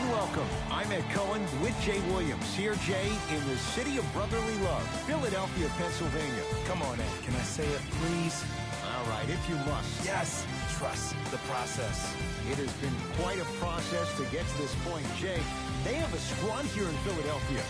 and welcome. I'm Ed Cohen with Jay Williams. Here, Jay, in the city of brotherly love, Philadelphia, Pennsylvania. Come on, Ed. Can I say it, please? All right, if you must. Yes. Trust the process. It has been quite a process to get to this point, Jay. They have a squad here in Philadelphia.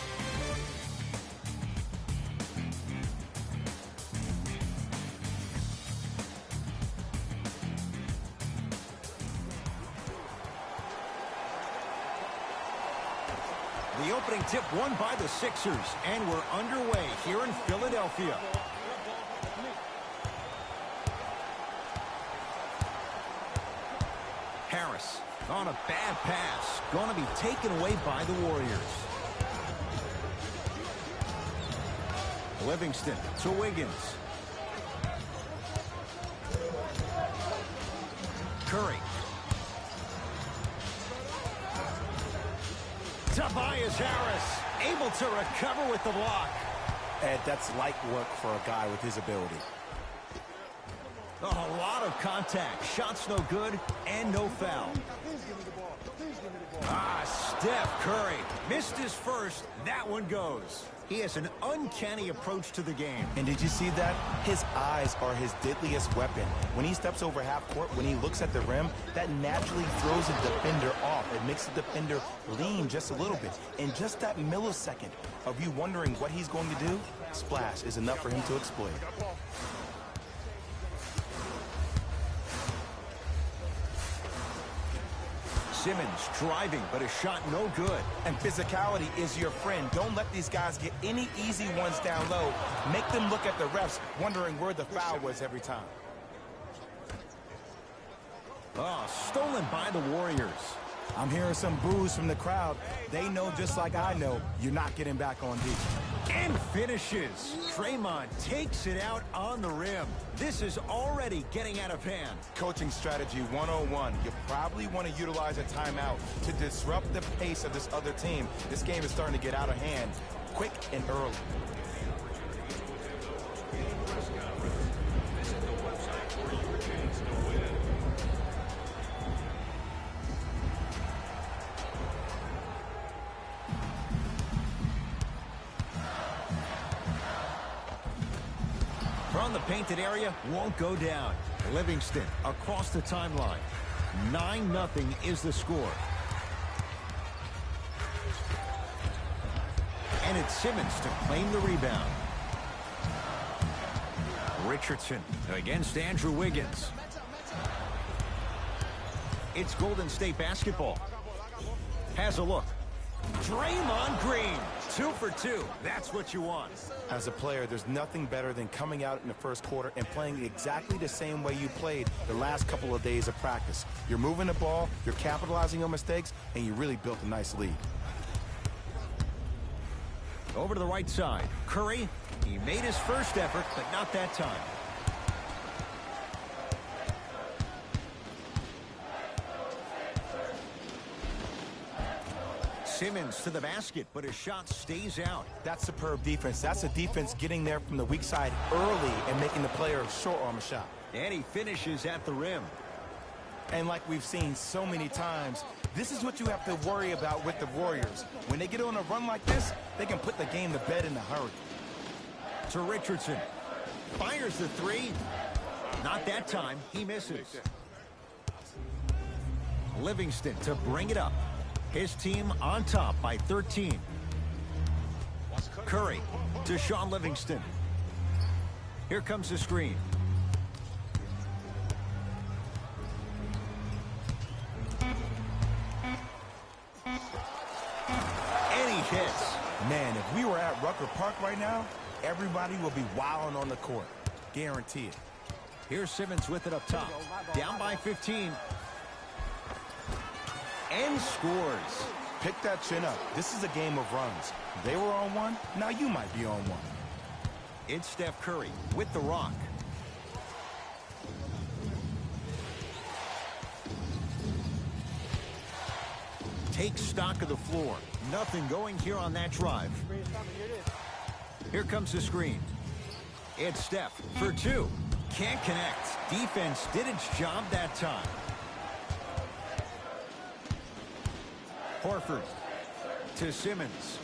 The opening tip won by the Sixers, and we're underway here in Philadelphia. Harris on a bad pass, going to be taken away by the Warriors. Livingston to Wiggins. Curry. Tobias Harris able to recover with the block. Ed, that's light work for a guy with his ability. A lot of contact. Shots no good and no foul. Steph Curry missed his first. That one goes. He has an uncanny approach to the game. And did you see that? His eyes are his deadliest weapon. When he steps over half court, when he looks at the rim, that naturally throws the defender off. It makes the defender lean just a little bit. And just that millisecond of you wondering what he's going to do, splash is enough for him to exploit. Simmons driving, but a shot no good. And physicality is your friend. Don't let these guys get any easy ones down low. Make them look at the refs, wondering where the foul was every time. Stolen by the Warriors. I'm hearing some boos from the crowd. They know just like I know, you're not getting back on D. And finishes. Draymond takes it out on the rim. This is already getting out of hand. Coaching strategy 101. You probably want to utilize a timeout to disrupt the pace of this other team. This game is starting to get out of hand quick and early. From the painted area, won't go down. Livingston across the timeline. 9-0 is the score. And it's Simmons to claim the rebound. Richardson against Andrew Wiggins. It's Golden State basketball. Has a look. Draymond Green, 2 for 2. That's what you want. As a player, there's nothing better than coming out in the first quarter and playing exactly the same way you played the last couple of days of practice. You're moving the ball, you're capitalizing on mistakes, and you really built a nice lead. Over to the right side. Curry, he made his first effort, but not that time. Simmons to the basket, but his shot stays out. That's superb defense. That's a defense getting there from the weak side early and making the player short arm a shot. And he finishes at the rim. And like we've seen so many times, this is what you have to worry about with the Warriors. When they get on a run like this, they can put the game to bed in a hurry. To Richardson. Fires the three. Not that time. He misses. Livingston to bring it up. His team on top by 13. Curry to Shaun Livingston. Here comes the screen. And he hits. Man, if we were at Rucker Park right now, everybody will be wilding on the court. Guarantee it. Here's Simmons with it up top. Down by 15. And scores. Pick that chin up. This is a game of runs. They were on one, now you might be on one. It's Steph Curry with the rock. Take stock of the floor. Nothing going here on that drive. Here comes the screen. It's Steph for 2. Can't connect. Defense did its job that time. Horford to Simmons.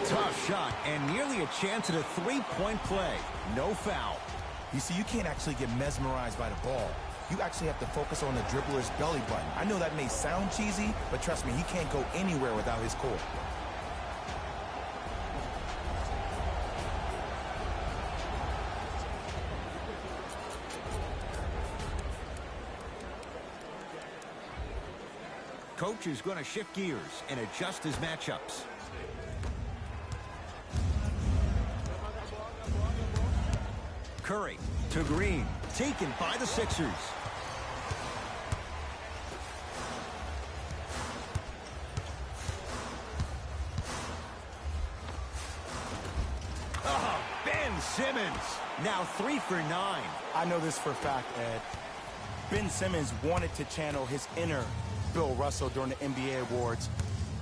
Tough shot and nearly a chance at a three-point play. No foul. You see, you can't actually get mesmerized by the ball. You actually have to focus on the dribbler's belly button. I know that may sound cheesy, but trust me, he can't go anywhere without his core. Coach is going to shift gears and adjust his matchups. Curry to Green, taken by the Sixers. Oh, Ben Simmons, now 3 for 9. I know this for a fact, Ed. Ben Simmons wanted to channel his inner Bill Russell during the NBA Awards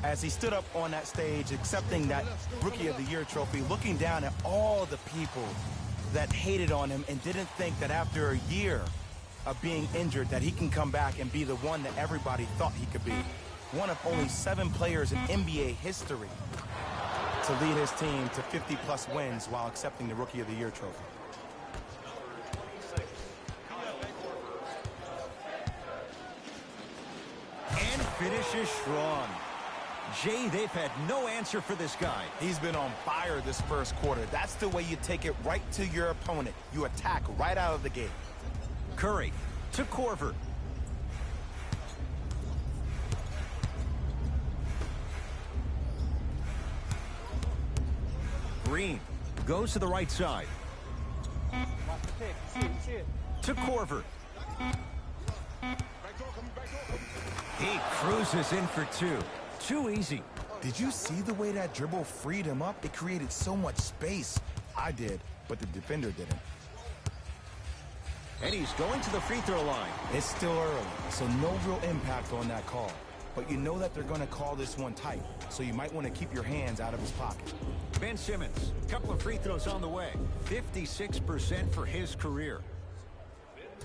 as he stood up on that stage accepting that Rookie of the Year trophy, looking down at all the people that hated on him and didn't think that after a year of being injured that he can come back and be the one that everybody thought he could be. One of only 7 players in NBA history to lead his team to 50-plus wins while accepting the Rookie of the Year trophy. And finishes strong. Jay, they've had no answer for this guy. He's been on fire this first quarter. That's the way you take it right to your opponent. You attack right out of the gate. Curry to Korver. Green goes to the right side. To Korver. He cruises in for 2. Too easy. Did you see the way that dribble freed him up? It created so much space. I did, but the defender didn't. And he's going to the free throw line. It's still early, so no real impact on that call. But you know that they're going to call this one tight, so you might want to keep your hands out of his pocket. Ben Simmons, couple of free throws on the way. 56% for his career.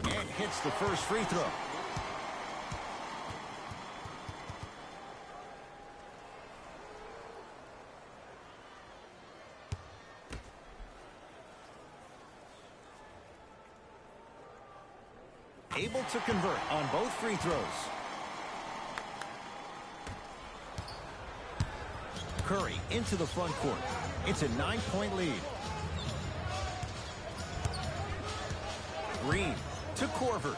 And hits the first free throw. Able to convert on both free throws. Curry into the front court. It's a 9-point lead. Green to Korver.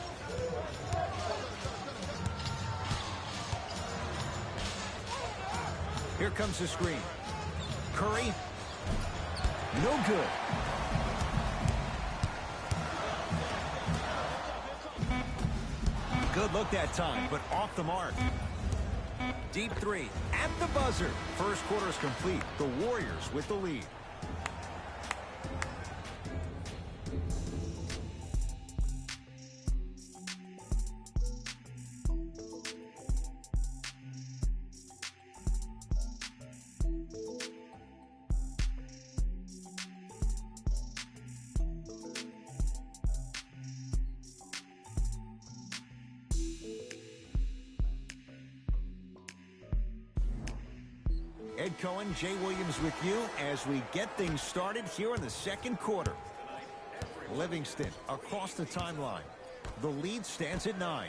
Here comes the screen. Curry. No good. Good look that time, but off the mark. Deep 3 at the buzzer. First quarter is complete. The Warriors with the lead. Ed Cohen, Jay Williams with you as we get things started here in the second quarter. Livingston across the timeline. The lead stands at 9.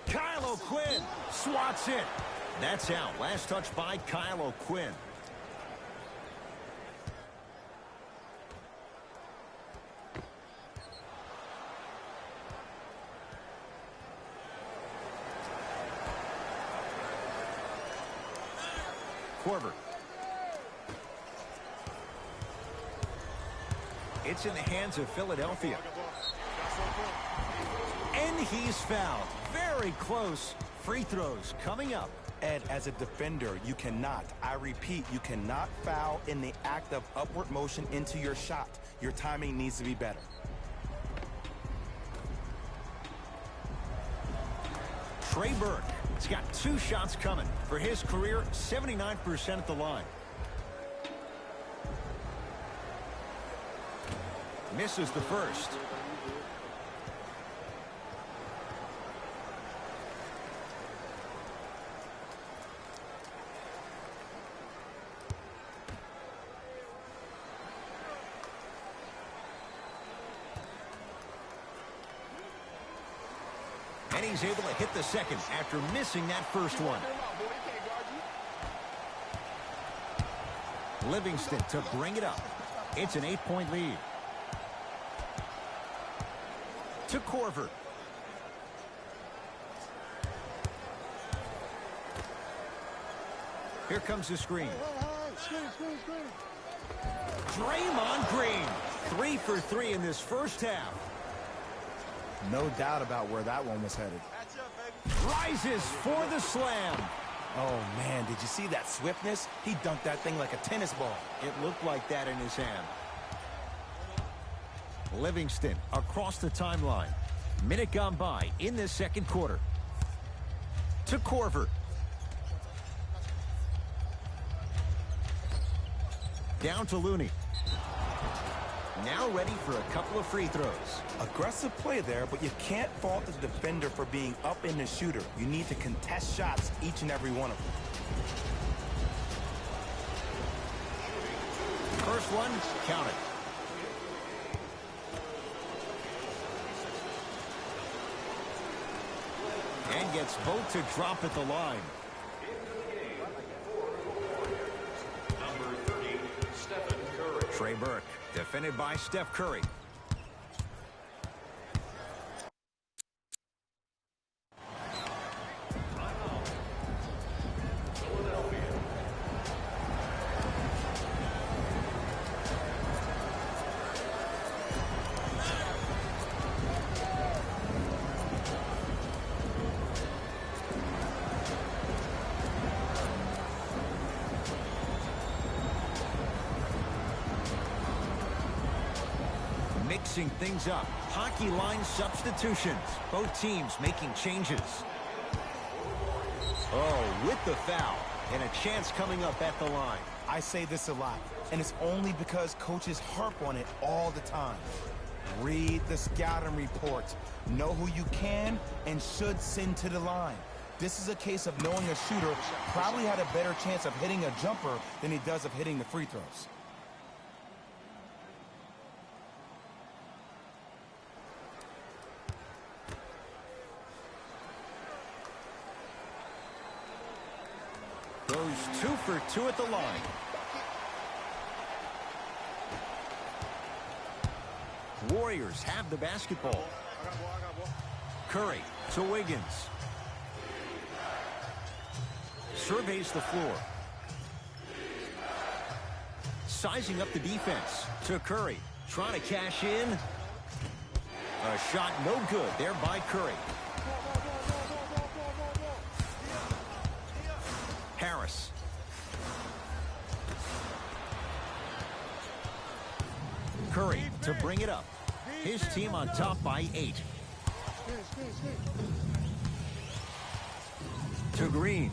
Kyle O'Quinn swats it. That's out. Last touch by Kyle O'Quinn. Korver. It's in the hands of Philadelphia. And he's fouled. Very close. Free throws coming up. Ed, as a defender, you cannot, I repeat, you cannot foul in the act of upward motion into your shot. Your timing needs to be better. Trey Burke. He's got 2 shots coming. For his career, 79% at the line. Misses the first. And he's able to hit the second after missing that first one. Livingston to bring it up. It's an 8-point lead. To Korver. Here comes the screen. Draymond Green. 3 for 3 in this first half. No doubt about where that one was headed. Rises for the slam. Oh, man, did you see that swiftness? He dunked that thing like a tennis ball. It looked like that in his hand. Livingston across the timeline. Minute gone by in this second quarter. To Korver. Down to Looney. Now ready for a couple of free throws. Aggressive play there, but you can't fault the defender for being up in the shooter. You need to contest shots, each and every one of them. First one, count it. And gets both to drop at the line. Number 30, Stephen Curry. Trey Burke, defended by Steph Curry. Mixing things up. Hockey line substitutions. Both teams making changes. Oh, with the foul. And a chance coming up at the line. I say this a lot, and it's only because coaches harp on it all the time. Read the scouting report. Know who you can and should send to the line. This is a case of knowing a shooter probably had a better chance of hitting a jumper than he does of hitting the free throws. Goes 2 for 2 at the line. Warriors have the basketball. Curry to Wiggins. Surveys the floor. Sizing up the defense to Curry. Trying to cash in. A shot no good there by Curry. Harris. Curry to bring it up. His team on top by 8. To Green.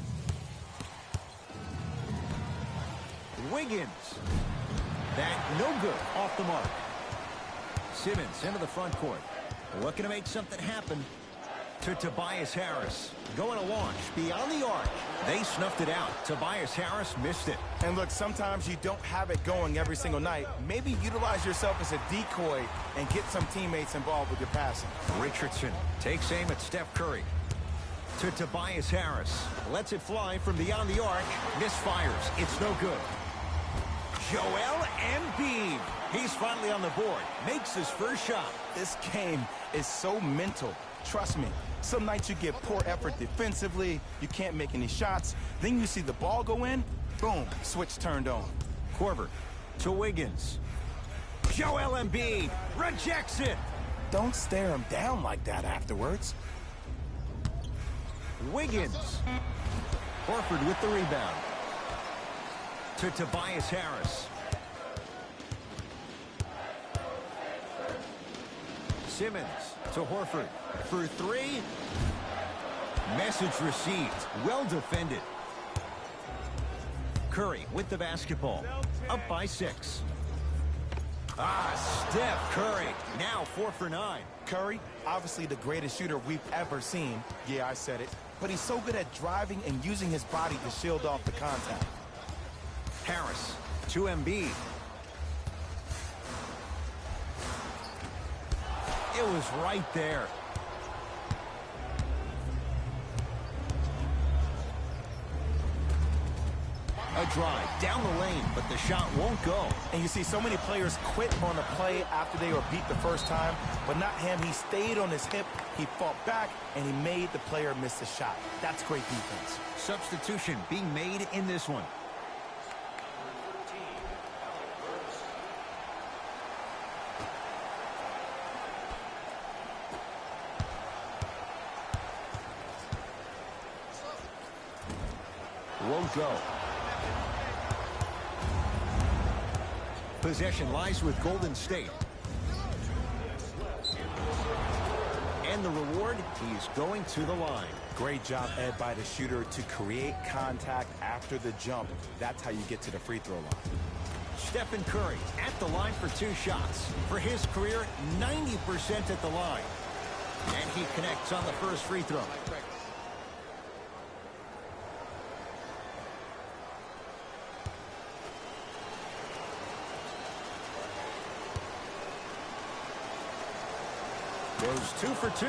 Wiggins. That no good off the mark. Simmons into the front court. Looking to make something happen. To Tobias Harris. Going to launch beyond the arc. They snuffed it out. Tobias Harris missed it. And look, sometimes you don't have it going every single night. Maybe utilize yourself as a decoy and get some teammates involved with your passing. Richardson takes aim at Steph Curry. To Tobias Harris. Lets it fly from beyond the arc. Misfires. It's no good. Joel Embiid. He's finally on the board. Makes his first shot. This game is so mental. Trust me. Some nights you get poor effort defensively. You can't make any shots. Then you see the ball go in. Boom. Switch turned on. Korver to Wiggins. Joel Embiid rejects it. Don't stare him down like that afterwards. Wiggins. Horford with the rebound. To Tobias Harris. Simmons to Horford for 3. Message received. Well defended. Curry with the basketball. Up by 6. Steph Curry, now 4 for 9. Curry, obviously the greatest shooter we've ever seen. Yeah, I said it. But he's so good at driving and using his body to shield off the contact. Harris to Embiid. It was right there. A drive down the lane, but the shot won't go. And you see so many players quit on a play after they were beat the first time, but not him. He stayed on his hip, he fought back, and he made the player miss the shot. That's great defense. Substitution being made in this one. Won't go. Possession lies with Golden State. And the reward, he's going to the line. Great job, Ed, by the shooter to create contact after the jump. That's how you get to the free throw line. Stephen Curry at the line for 2 shots. For his career, 90% at the line. And he connects on the first free throw. Goes 2 for 2.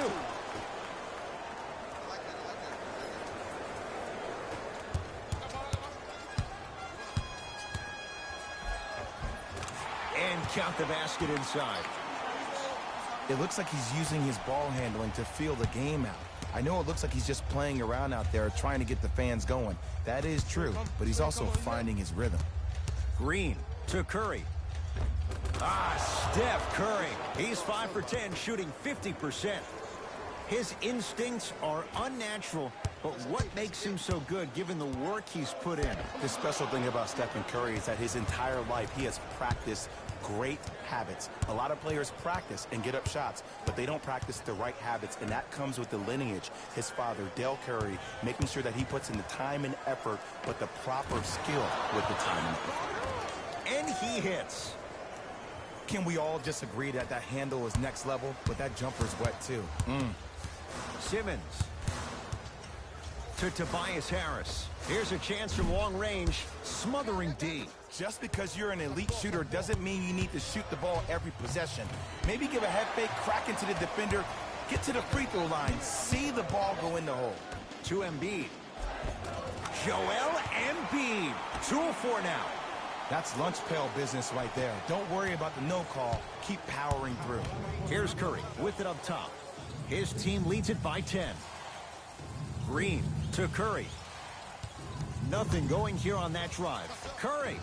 And count the basket inside. It looks like he's using his ball handling to feel the game out. I know it looks like he's just playing around out there trying to get the fans going. That is true, but he's also finding his rhythm. Green to Curry. Steph Curry. He's 5 for 10, shooting 50%. His instincts are unnatural, but what makes him so good given the work he's put in? The special thing about Stephen Curry is that his entire life he has practiced great habits. A lot of players practice and get up shots, but they don't practice the right habits, and that comes with the lineage. His father, Dell Curry, making sure that he puts in the time and effort, but the proper skill with the time and effort. And he hits. Can we all just agree that that handle is next level, but that jumper's wet too? Simmons to Tobias Harris. Here's a chance from long range, smothering D. Just because you're an elite shooter doesn't mean you need to shoot the ball every possession. Maybe give a head fake, crack into the defender, get to the free throw line, see the ball go in the hole. To Embiid. Joel Embiid. 2-4 now. That's lunch pail business right there. Don't worry about the no call. Keep powering through. Here's Curry with it up top. His team leads it by 10. Green to Curry. Nothing going here on that drive. Curry.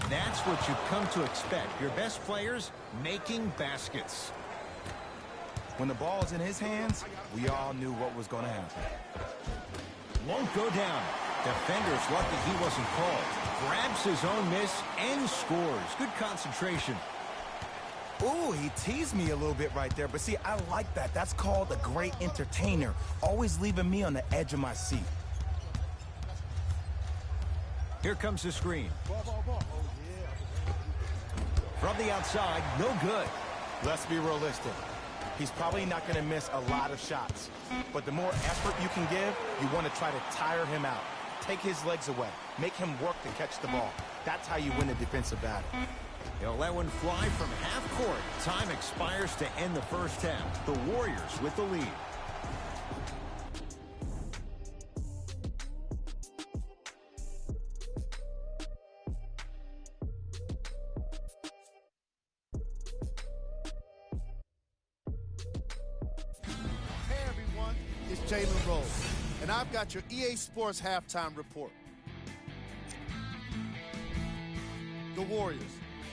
That's what you've come to expect. Your best players making baskets. When the ball is in his hands, we all knew what was going to happen. Won't go down. Defender's lucky he wasn't called. Grabs his own miss and scores. Good concentration. Ooh, he teased me a little bit right there. But see, I like that. That's called a great entertainer. Always leaving me on the edge of my seat. Here comes the screen. From the outside, no good. Let's be realistic. He's probably not going to miss a lot of shots. But the more effort you can give, you want to try to tire him out. Take his legs away. Make him work to catch the ball. That's how you win a defensive battle. He'll let one fly from half court. Time expires to end the first half. The Warriors with the lead. Hey everyone, it's Jalen Rose, and I've got your EA Sports halftime report. The Warriors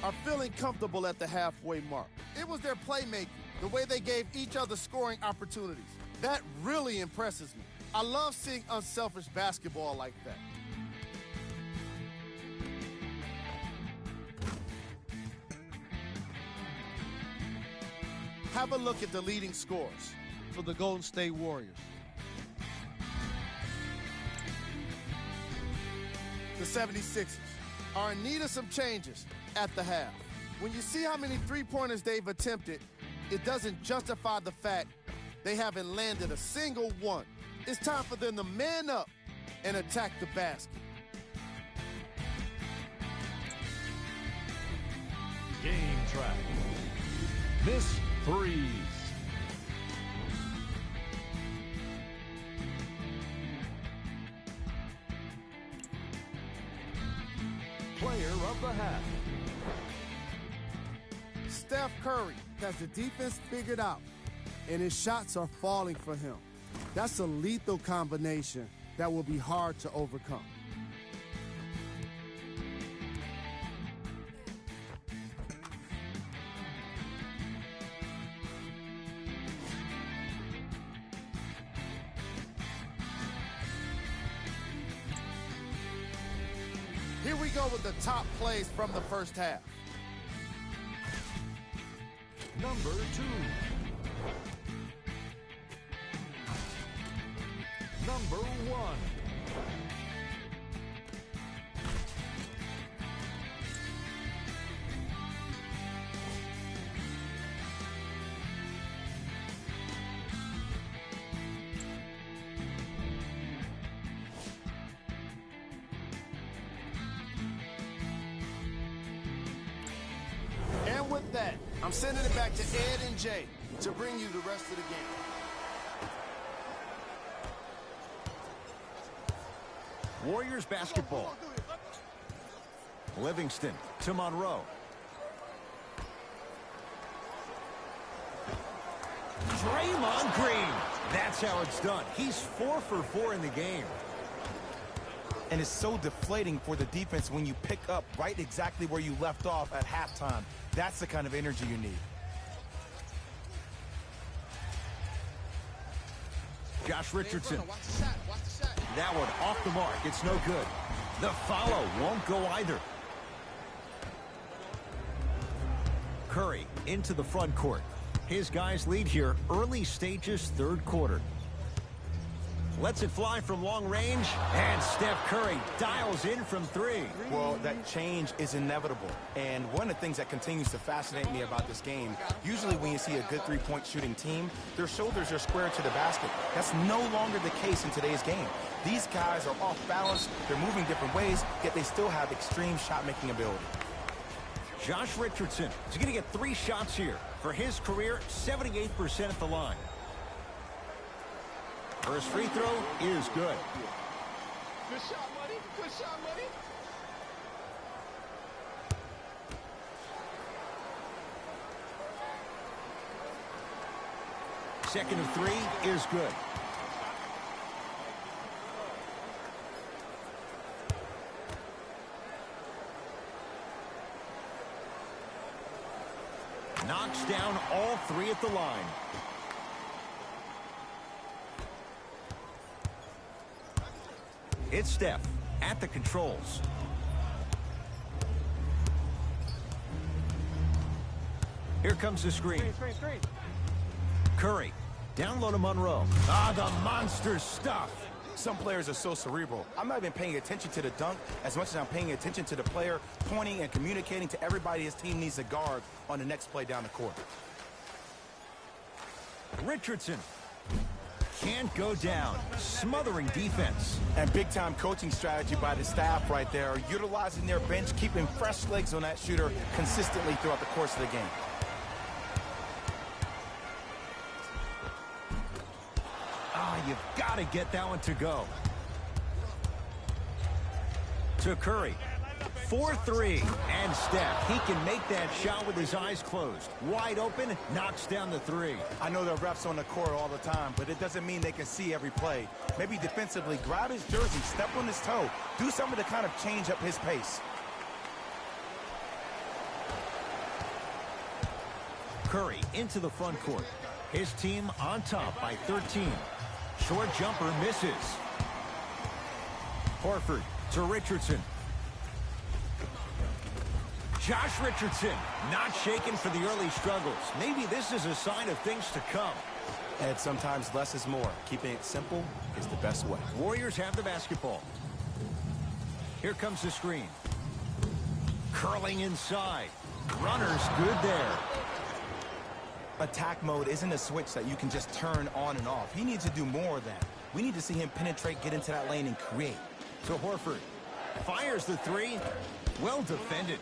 are feeling comfortable at the halfway mark. It was their playmaking, the way they gave each other scoring opportunities. That really impresses me. I love seeing unselfish basketball like that. Have a look at the leading scores for the Golden State Warriors. The 76ers are in need of some changes at the half. When you see how many three-pointers they've attempted, it doesn't justify the fact they haven't landed a single one. It's time for them to man up and attack the basket. Game track. Miss threes. Player of the half. Steph Curry has the defense figured out, and his shots are falling for him. That's a lethal combination that will be hard to overcome. Here we go with the top plays from the first half. Number 2. Number 1. And with that, I'm sending it back to Ed and Jay to bring you the rest of the game. Warriors basketball. Livingston to Monroe. Draymond Green. That's how it's done. He's 4 for 4 in the game. And it's so deflating for the defense when you pick up right exactly where you left off at halftime. That's the kind of energy you need. Josh Richardson. That one off the mark. It's no good. The follow won't go either. Curry into the front court. His guys lead here early stages, third quarter. Lets it fly from long range, and Steph Curry dials in from 3. Well, that change is inevitable. And one of the things that continues to fascinate me about this game, usually when you see a good three-point shooting team, their shoulders are square to the basket. That's no longer the case in today's game. These guys are off balance, they're moving different ways, yet they still have extreme shot-making ability. Josh Richardson is going to get 3 shots here. For his career, 78% at the line. First free throw is good. Good shot, buddy. Good shot, buddy. Second of 3 is good. Knocks down all 3 at the line. It's Steph at the controls. Here comes the screen. Curry down low to Monroe. Ah, the monster stuff. Some players are so cerebral. I'm not even paying attention to the dunk as much as I'm paying attention to the player pointing and communicating to everybody his team needs to guard on the next play down the court. Richardson can't go down. Smothering defense. And big-time coaching strategy by the staff right there, utilizing their bench, keeping fresh legs on that shooter consistently throughout the course of the game. You've got to get that one to go. To Curry. 4-3. And Steph. He can make that shot with his eyes closed. Wide open. Knocks down the 3. I know there are refs on the court all the time, but it doesn't mean they can see every play. Maybe defensively, grab his jersey, step on his toe. Do something to kind of change up his pace. Curry into the front court. His team on top by 13. Short jumper misses. Horford to Richardson. Josh Richardson not shaken for the early struggles. Maybe this is a sign of things to come. And sometimes less is more. Keeping it simple is the best way. Warriors have the basketball. Here comes the screen. Curling inside. Runner's good there. Attack mode isn't a switch that you can just turn on and off. He needs to do more of that. We need to see him penetrate, get into that lane, and create. To Horford. Fires the three. Well defended.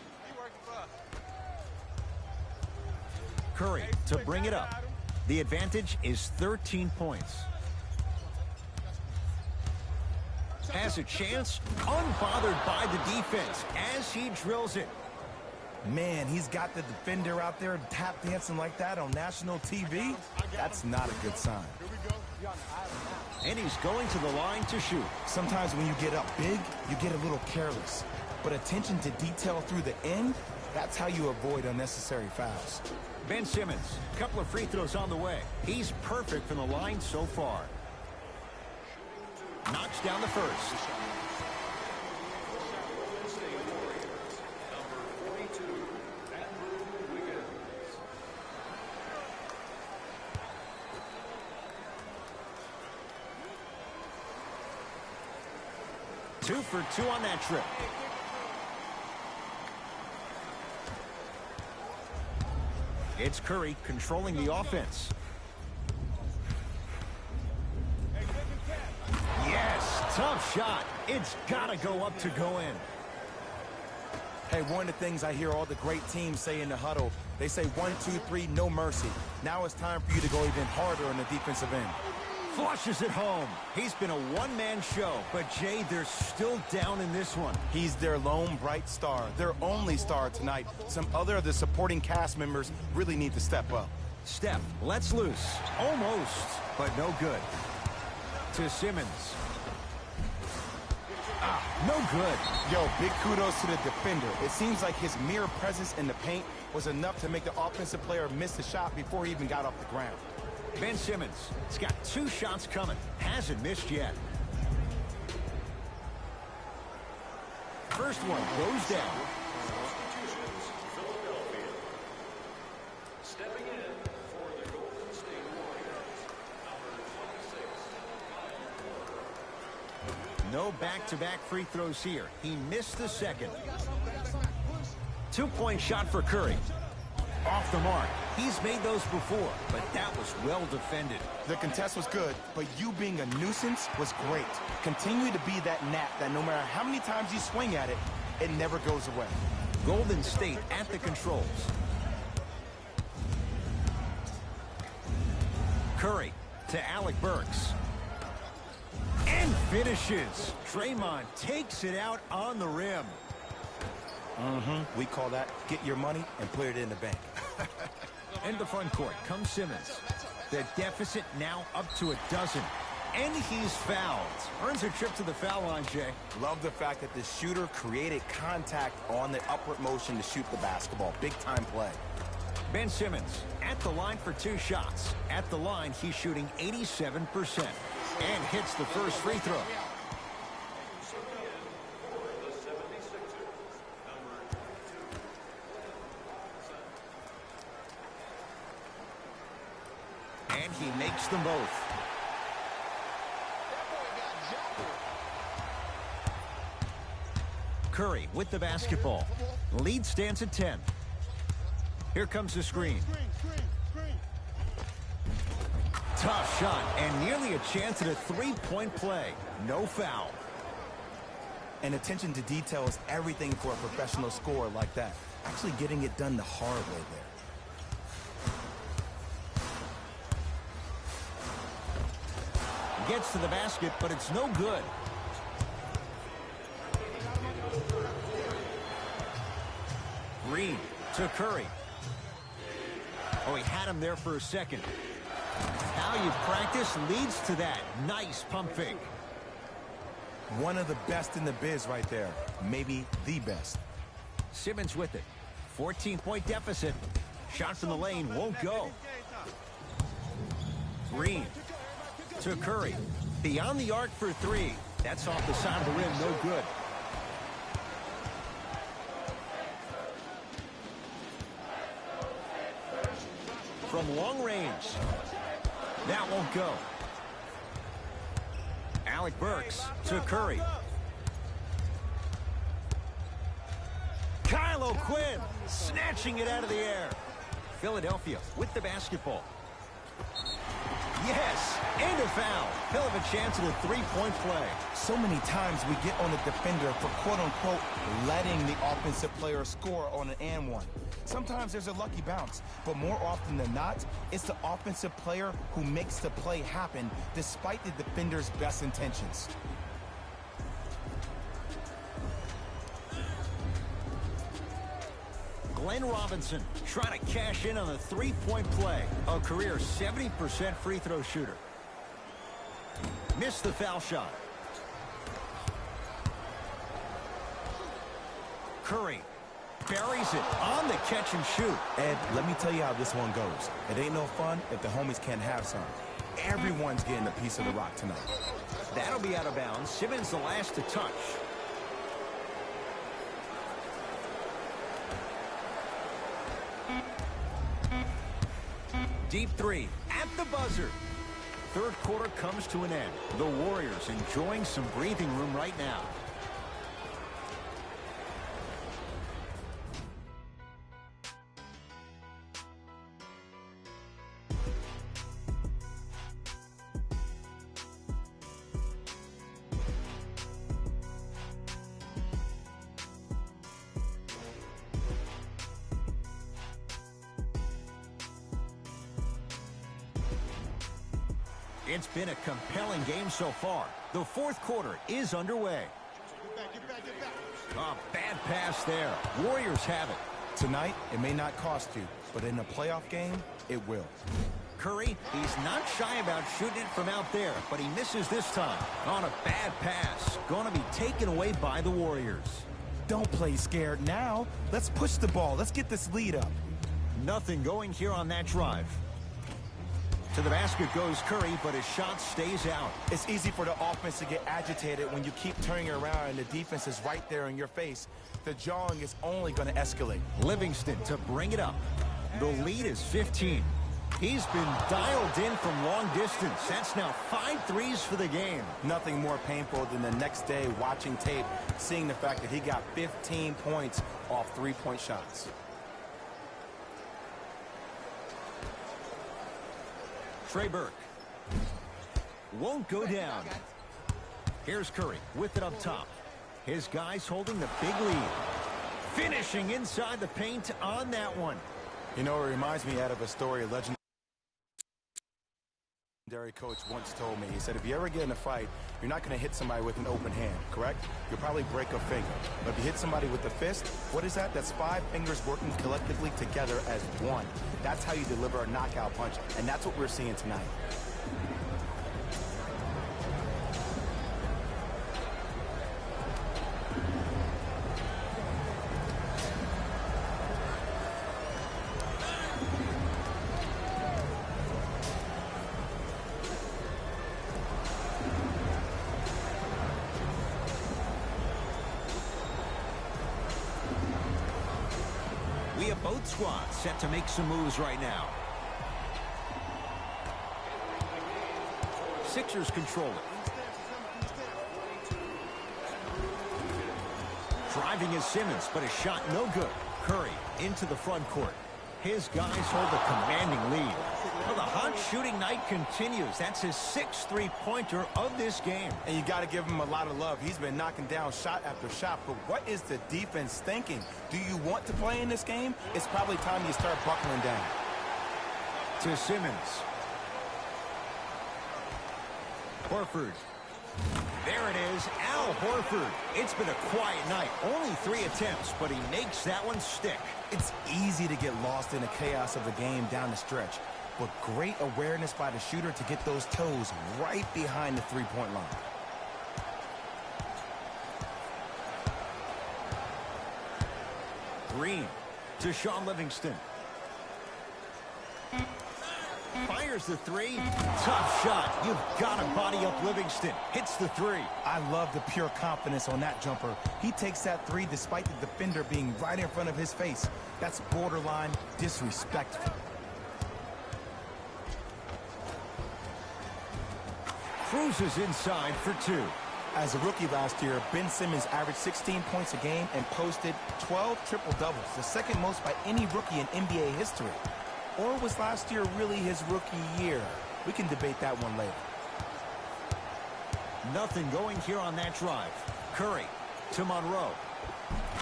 Curry to bring it up. The advantage is 13 points. Has a chance, unbothered by the defense as he drills it. Man, he's got the defender out there tap dancing like that on national TV. That's not a good sign. And he's going to the line to shoot. Sometimes when you get up big, you get a little careless. But attention to detail through the end, that's how you avoid unnecessary fouls. Ben Simmons, a couple of free throws on the way. He's perfect from the line so far. Knocks down the first. Two for two on that trip. It's Curry controlling the offense. Yes, tough shot. It's got to go up to go in. Hey, one of the things I hear all the great teams say in the huddle, they say 1, 2, 3, no mercy. Now it's time for you to go even harder on the defensive end. Flushes it home. He's been a one-man show, but Jay, they're still down in this one. He's their lone bright star, their only star tonight. Some other of the supporting cast members really need to step up. Steph lets loose. Almost, but no good. To Simmons. No good. Yo, big kudos to the defender. It seems like his mere presence in the paint was enough to make the offensive player miss the shot before he even got off the ground. Ben Simmons, he's got 2 shots coming. Hasn't missed yet. First one goes down. Stepping in for the Golden State Warriors, number 26. No back-to-back free throws here. He missed the second. 2-point shot for Curry. Off the mark. He's made those before, but that was well defended. The contest was good, but you being a nuisance was great. Continue to be that gnat that no matter how many times you swing at it, it never goes away. Golden State at the controls. Curry to Alec Burks. And finishes. Draymond takes it out on the rim. We call that get your money and put it in the bank. In the front court comes Simmons. The deficit now up to 12. And he's fouled. Earns a trip to the foul line, Jay. Love the fact that the shooter created contact on the upward motion to shoot the basketball. Big time play. Ben Simmons at the line for 2 shots. At the line, he's shooting 87%. And hits the first free throw. And he makes them both. Curry with the basketball. Lead stands at 10. Here comes the screen. Tough shot and nearly a chance at a 3-point play. No foul. And attention to detail is everything for a professional scorer like that. Actually getting it done the hard way there. Gets to the basket, but it's no good. Green to Curry. Oh, he had him there for a second. How you practice leads to that. Nice pump fake. One of the best in the biz right there. Maybe the best. Simmons with it. 14-point deficit. Shot from the lane won't go. Green to Curry. Beyond the arc for 3. That's off the side of the rim. No good. From long range. That won't go. Alec Burks to Curry. Kyle Danilo Quinn snatching it out of the air. Philadelphia with the basketball. Yes, and a foul. He'll have a chance at a three-point play. So many times we get on the defender for quote-unquote letting the offensive player score on an and one. Sometimes there's a lucky bounce, but more often than not, it's the offensive player who makes the play happen despite the defender's best intentions. Glenn Robinson trying to cash in on a three-point play. A career 70% free throw shooter. Missed the foul shot. Curry buries it on the catch and shoot. Ed, let me tell you how this one goes. It ain't no fun if the homies can't have some. Everyone's getting a piece of the rock tonight. That'll be out of bounds. Simmons the last to touch. Deep three at the buzzer. Third quarter comes to an end. The Warriors enjoying some breathing room right now. It's been a compelling game so far. The fourth quarter is underway. A bad pass there. Warriors have it. Tonight, it may not cost you, but in a playoff game, it will. Curry, he's not shy about shooting it from out there, but he misses this time on a bad pass. Going to be taken away by the Warriors. Don't play scared now. Let's push the ball. Let's get this lead up. Nothing going here on that drive. To the basket goes Curry, but his shot stays out. It's easy for the offense to get agitated when you keep turning around and the defense is right there in your face. The jawing is only going to escalate. Livingston to bring it up. The lead is 15. He's been dialed in from long distance. That's now 5 threes for the game. Nothing more painful than the next day watching tape, seeing the fact that he got 15 points off three-point shots. Trey Burke won't go down. Here's Curry with it up top. His guys holding the big lead. Finishing inside the paint on that one. You know, it reminds me out of a story a legendary coach once told me. He said, if you ever get in a fight, you're not going to hit somebody with an open hand, correct? You'll probably break a finger. But if you hit somebody with a fist, what is that? That's 5 fingers working collectively together as one. That's how you deliver a knockout punch, and that's what we're seeing tonight. We have both squads set to make some moves right now. Sixers control it. Driving is Simmons, but his shot no good. Curry into the front court. His guys hold a commanding lead. Well, the hot shooting night continues. That's his 6th three-pointer of this game. And you got to give him a lot of love. He's been knocking down shot after shot. But what is the defense thinking? Do you want to play in this game? It's probably time you start buckling down. To Simmons. Horford. There it is, Al Horford. It's been a quiet night. Only 3 attempts, but he makes that one stick. It's easy to get lost in the chaos of the game down the stretch, but great awareness by the shooter to get those toes right behind the three-point line. Green to Shaun Livingston. Fires the three. Tough shot. You've got to body up Livingston. Hits the three. I love the pure confidence on that jumper. He takes that three despite the defender being right in front of his face. That's borderline disrespectful. Cruises inside for 2. As a rookie last year, Ben Simmons averaged 16 points a game and posted 12 triple-doubles, the second most by any rookie in NBA history. Or was last year really his rookie year? We can debate that one later. Nothing going here on that drive. Curry to Monroe.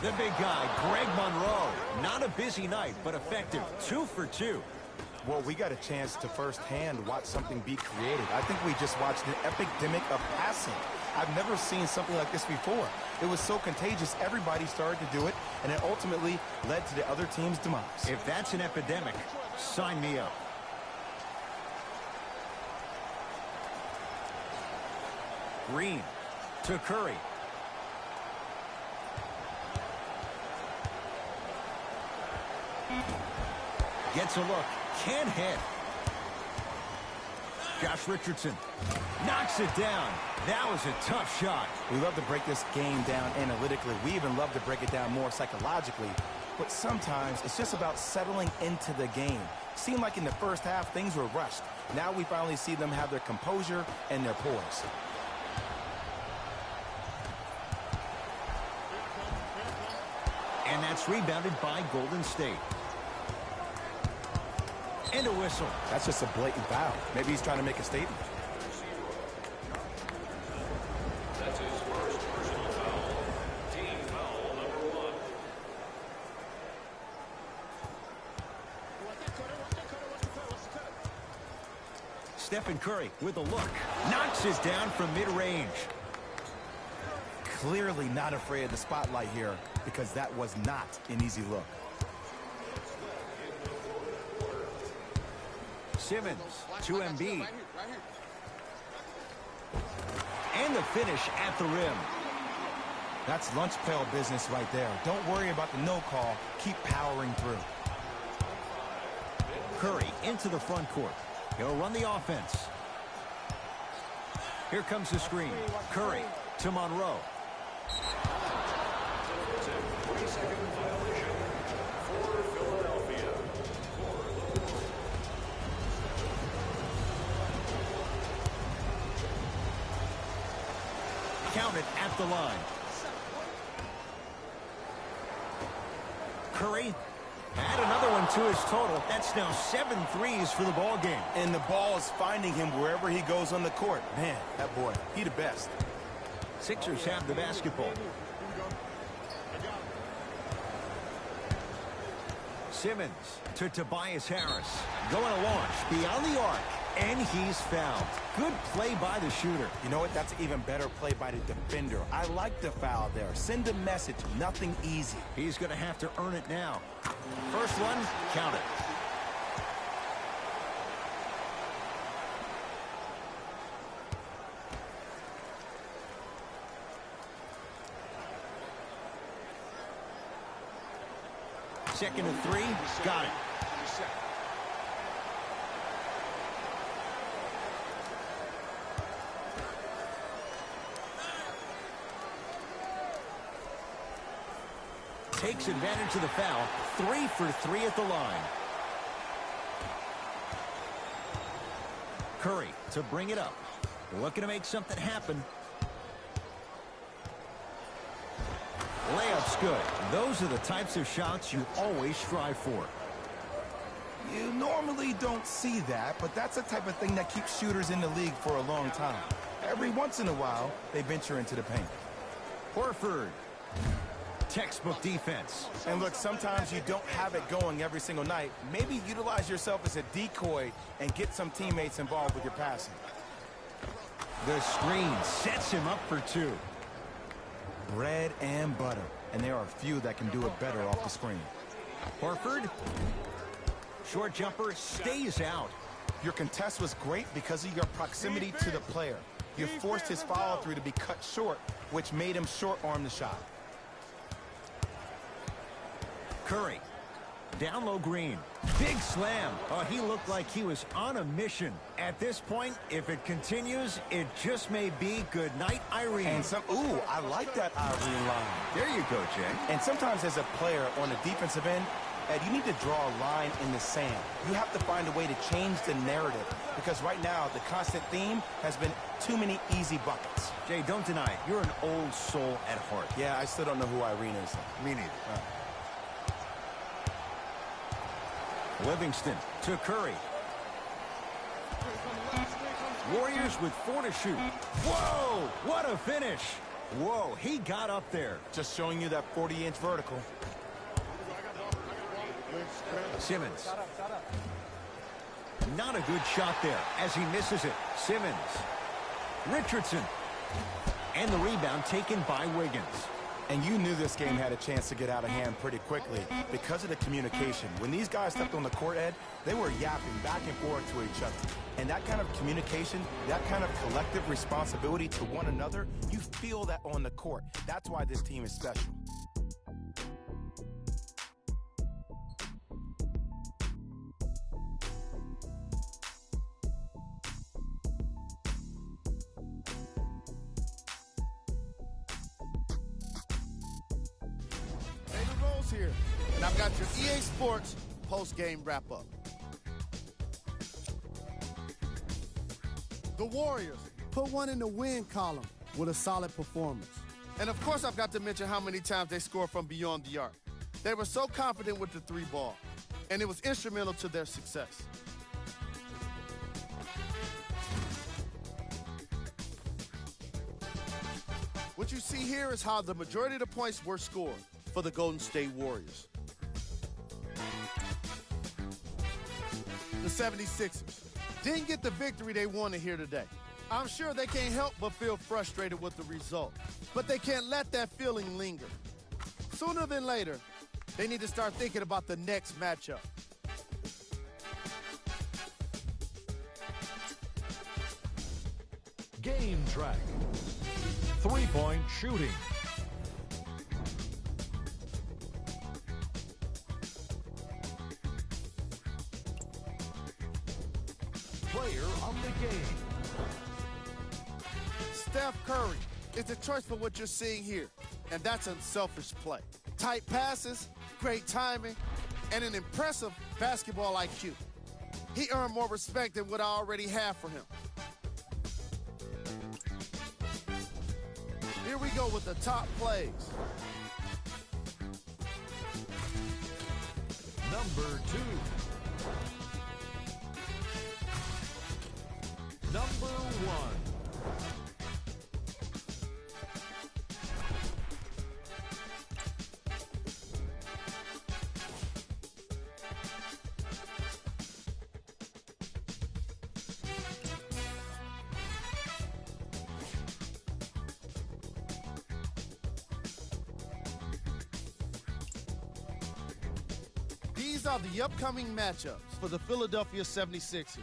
The big guy, Greg Monroe. Not a busy night, but effective. 2 for 2. Well, we got a chance to firsthand watch something be created. I think we just watched an epidemic of passing. I've never seen something like this before. It was so contagious, everybody started to do it, and it ultimately led to the other team's demise. If that's an epidemic, sign me up. Green to Curry. Gets a look. Can't hit. Josh Richardson knocks it down. That was a tough shot. We love to break this game down analytically. We even love to break it down more psychologically. But sometimes it's just about settling into the game. Seemed like in the first half, things were rushed. Now we finally see them have their composure and their poise. And that's rebounded by Golden State. And a whistle. That's just a blatant foul. Maybe he's trying to make a statement. That's his first personal foul. Team foul number 1. Stephen Curry with a look. Knocks it down from mid-range. Clearly not afraid of the spotlight here, because that was not an easy look. Simmons to Embiid. And the finish at the rim. That's lunch pail business right there. Don't worry about the no call. Keep powering through. Curry into the front court. He'll run the offense. Here comes the screen. Curry to Monroe. 40-second violation for Philadelphia. Counted at the line. Curry add another one to his total. That's now 7 threes for the ball game. And the ball is finding him wherever he goes on the court. Man, that boy, he the best. Sixers have the basketball. Simmons to Tobias Harris. Going to launch beyond the arc. And he's fouled. Good play by the shooter. You know what? That's an even better play by the defender. I like the foul there. Send a message. Nothing easy. He's going to have to earn it now. First one, count it. Second and 3, got it. Takes advantage of the foul. 3 for 3 at the line. Curry to bring it up. Looking to make something happen. Layup's good. Those are the types of shots you always strive for. You normally don't see that, but that's the type of thing that keeps shooters in the league for a long time. Every once in a while, they venture into the paint. Horford. Textbook defense. And look, sometimes you don't have it going every single night. Maybe utilize yourself as a decoy and get some teammates involved with your passing. The screen sets him up for 2. Bread and butter. And there are a few that can do it better off the screen. Horford. Short jumper stays out. Your contest was great because of your proximity to the player. You forced his follow-through to be cut short, which made him short-arm the shot. Curry. Down low Green. Big slam. Oh, he looked like he was on a mission. At this point, if it continues, it just may be good night, Irene. And ooh, I like that Irene line. There you go, Jay. And sometimes as a player on the defensive end, Ed, you need to draw a line in the sand. You have to find a way to change the narrative because right now the constant theme has been too many easy buckets. Jay, don't deny it. You're an old soul at heart. Yeah, I still don't know who Irene is. Me neither. Livingston to Curry. Warriors with 4 to shoot. Whoa, what a finish. Whoa, he got up there. Just showing you that 40-inch vertical. Simmons. Not a good shot there as he misses it. Simmons. Richardson. And the rebound taken by Wiggins. And you knew this game had a chance to get out of hand pretty quickly because of the communication. When these guys stepped on the court, Ed, they were yapping back and forth to each other. And that kind of communication, that kind of collective responsibility to one another, you feel that on the court. That's why this team is special. Here, and I've got your EA Sports post-game wrap-up. The Warriors put one in the win column with a solid performance. And of course, I've got to mention how many times they scored from beyond the arc. They were so confident with the 3-ball, and it was instrumental to their success. What you see here is how the majority of the points were scored for the Golden State Warriors. The 76ers didn't get the victory they wanted here today. I'm sure they can't help but feel frustrated with the result, but they can't let that feeling linger. Sooner than later, they need to start thinking about the next matchup. Game track. 3-point shooting. Player of the game. Steph Curry is the choice for what you're seeing here, and that's unselfish play. Tight passes, great timing, and an impressive basketball IQ. He earned more respect than what I already have for him. Here we go with the top plays. Number 2. Number 1. These are the upcoming matchups for the Philadelphia 76ers.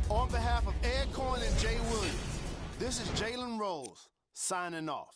On behalf of Ed Cohen and Jay Williams, this is Jalen Rose signing off.